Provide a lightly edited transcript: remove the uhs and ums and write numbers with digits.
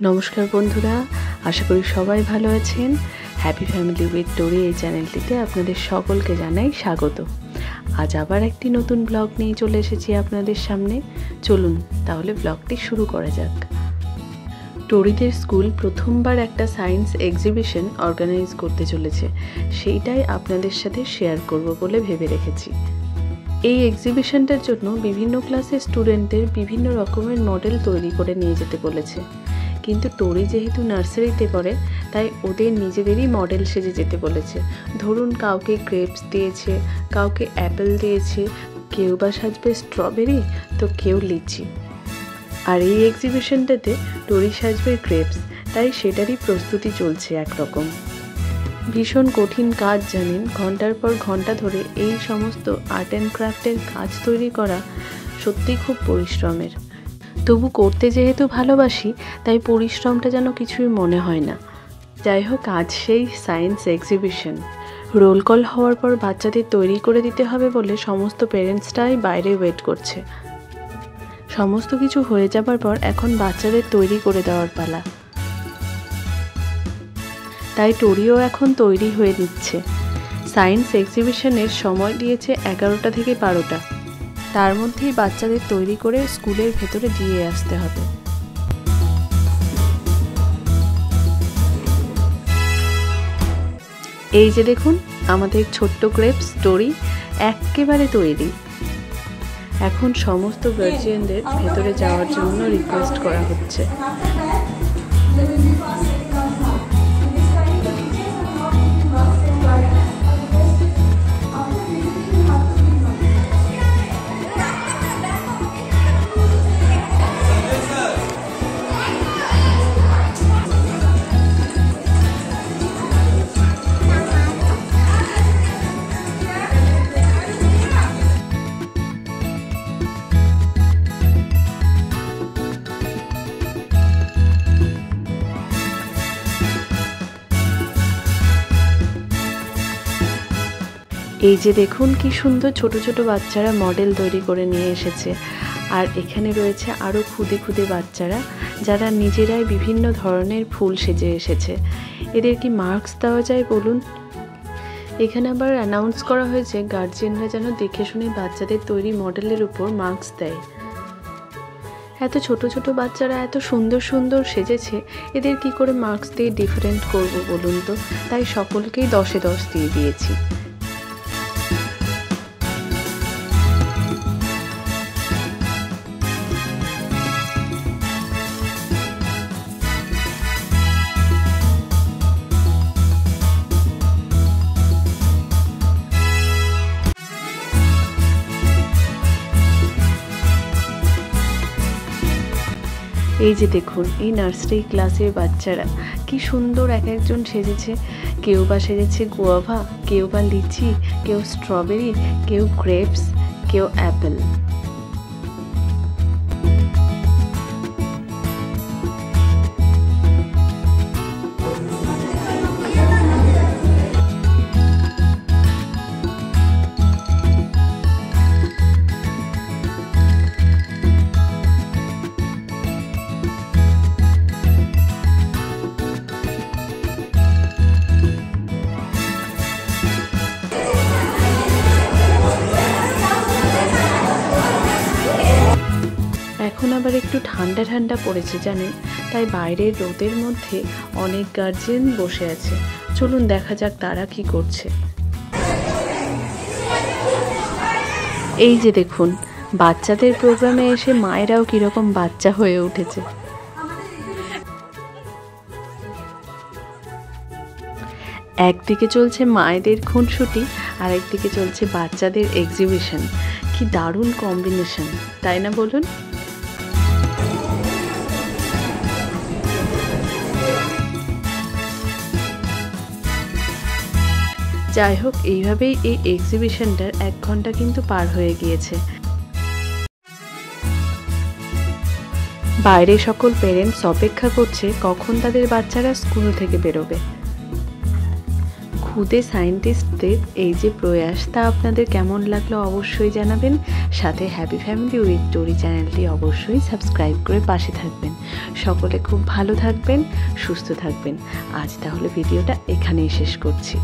নমস্কার বন্ধুরা, আশা করি সবাই ভালো আছেন। হ্যাপি ফ্যামিলি উইথ টোরি এই চ্যানেলটিতে আপনাদের সকলকে জানাই স্বাগত। আজ আবার একটি নতুন ব্লগ নিয়ে চলে এসেছি আপনাদের সামনে। চলুন তাহলে ব্লগটি শুরু করা যাক। টোরিদের স্কুল প্রথমবার একটা সায়েন্স এক্সিবিশন অর্গানাইজ করতে চলেছে, সেইটাই আপনাদের সাথে শেয়ার করব বলে ভেবে রেখেছি। এই এক্সিবিশনটার জন্য বিভিন্ন ক্লাসের স্টুডেন্টদের বিভিন্ন রকমের মডেল তৈরি করে নিয়ে যেতে বলেছে, কিন্তু টোরি যেহেতু নার্সারিতে পড়ে তাই ওদের নিজেদেরই মডেল সেজে যেতে বলেছে। ধরুন কাউকে গ্রেপস দিয়েছে, কাউকে অ্যাপেল দিয়েছে, কেউ বা সাজবে স্ট্রবেরি, তো কেউ লিচি। আর এই এক্সিবিশনটাতে টোরি সাজবে গ্রেপস, তাই সেটারই প্রস্তুতি চলছে একরকম। ভীষণ কঠিন কাজ জানেন, ঘন্টার পর ঘন্টা ধরে এই সমস্ত আর্ট অ্যান্ড ক্রাফটের কাজ তৈরি করা সত্যিই খুব পরিশ্রমের। তবু করতে যেহেতু ভালোবাসি তাই পরিশ্রমটা যেন কিছুই মনে হয় না। যাই হোক, আজ সেই সায়েন্স এক্সিবিশন। রোল কল হওয়ার পর বাচ্চাদের তৈরি করে দিতে হবে বলে সমস্ত পেরেন্টসটাই বাইরে ওয়েট করছে। সমস্ত কিছু হয়ে যাবার পর এখন বাচ্চাদের তৈরি করে দেওয়ার পালা। তাই টোরিও এখন তৈরি হয়ে নিচ্ছে। সায়েন্স এক্সিবিশনের সময় দিয়েছে 11টা থেকে 12টা, তার মধ্যেই বাচ্চাদের তৈরি করে স্কুলের ভেতরে দিয়ে আসতে হবে। এই যে দেখুন, আমাদের ছোট্ট গ্রেপস টোরি একেবারে তৈরি। এখন সমস্ত গার্জিয়ানদের ভেতরে যাওয়ার জন্য রিকোয়েস্ট করা হচ্ছে। এই যে দেখুন কি সুন্দর ছোট ছোট বাচ্চারা মডেল তৈরি করে নিয়ে এসেছে। আর এখানে রয়েছে আরও খুদে খুদে বাচ্চারা, যারা নিজেরাই বিভিন্ন ধরনের ফুল সেজে এসেছে। এদের কি মার্কস দেওয়া যায় বলুন? এখানে আবার অ্যানাউন্স করা হয়েছে গার্জিয়ানরা যেন দেখে শুনে বাচ্চাদের তৈরি মডেলের উপর মার্কস দেয়। এত ছোট ছোট বাচ্চারা এত সুন্দর সুন্দর সেজেছে, এদের কি করে মার্কস দিয়ে ডিফারেন্ট করব বলুন তো? তাই সকলকেই 10-এ 10 দিয়ে দিয়েছি। এই যে দেখুন, এই নার্সারি ক্লাসের বাচ্চারা কি সুন্দর এক একজন সেজেছে। কেউ বা সেজেছে গুয়াভা, কেউ বা লিচি, কেউ স্ট্রবেরি, কেউ গ্রেপস, কেউ অ্যাপেল। এখন আবার একটু ঠান্ডা ঠান্ডা পড়েছে জানেন, তাই বাইরের রোদের মধ্যে অনেক গার্জিয়ান বসে আছে। চলুন দেখা যাক তারা কি করছে। এই যে দেখুন, বাচ্চাদের প্রোগ্রামে এসে মায়েরাও কিরকম বাচ্চা হয়ে উঠেছে। একদিকে চলছে মায়েদের খুনসুটি, আর একদিকে চলছে বাচ্চাদের এক্সিবিশন। কি দারুণ কম্বিনেশন, তাই না বলুন? যাই হোক, এইভাবেই এই এক্সিবিশনটার 1 ঘন্টা কিন্তু পার হয়ে গিয়েছে। বাইরে সকল পেরেন্টস অপেক্ষা করছে কখন তাদের বাচ্চারা স্কুল থেকে বেরোবে। খুদে সায়েন্টিস্টদের এই যে প্রয়াস, তা আপনাদের কেমন লাগলো অবশ্যই জানাবেন। সাথে হ্যাপি ফ্যামিলি উইথ টোরি চ্যানেলটি অবশ্যই সাবস্ক্রাইব করে পাশে থাকবেন। সকলে খুব ভালো থাকবেন, সুস্থ থাকবেন। আজ তাহলে ভিডিওটা এখানেই শেষ করছি।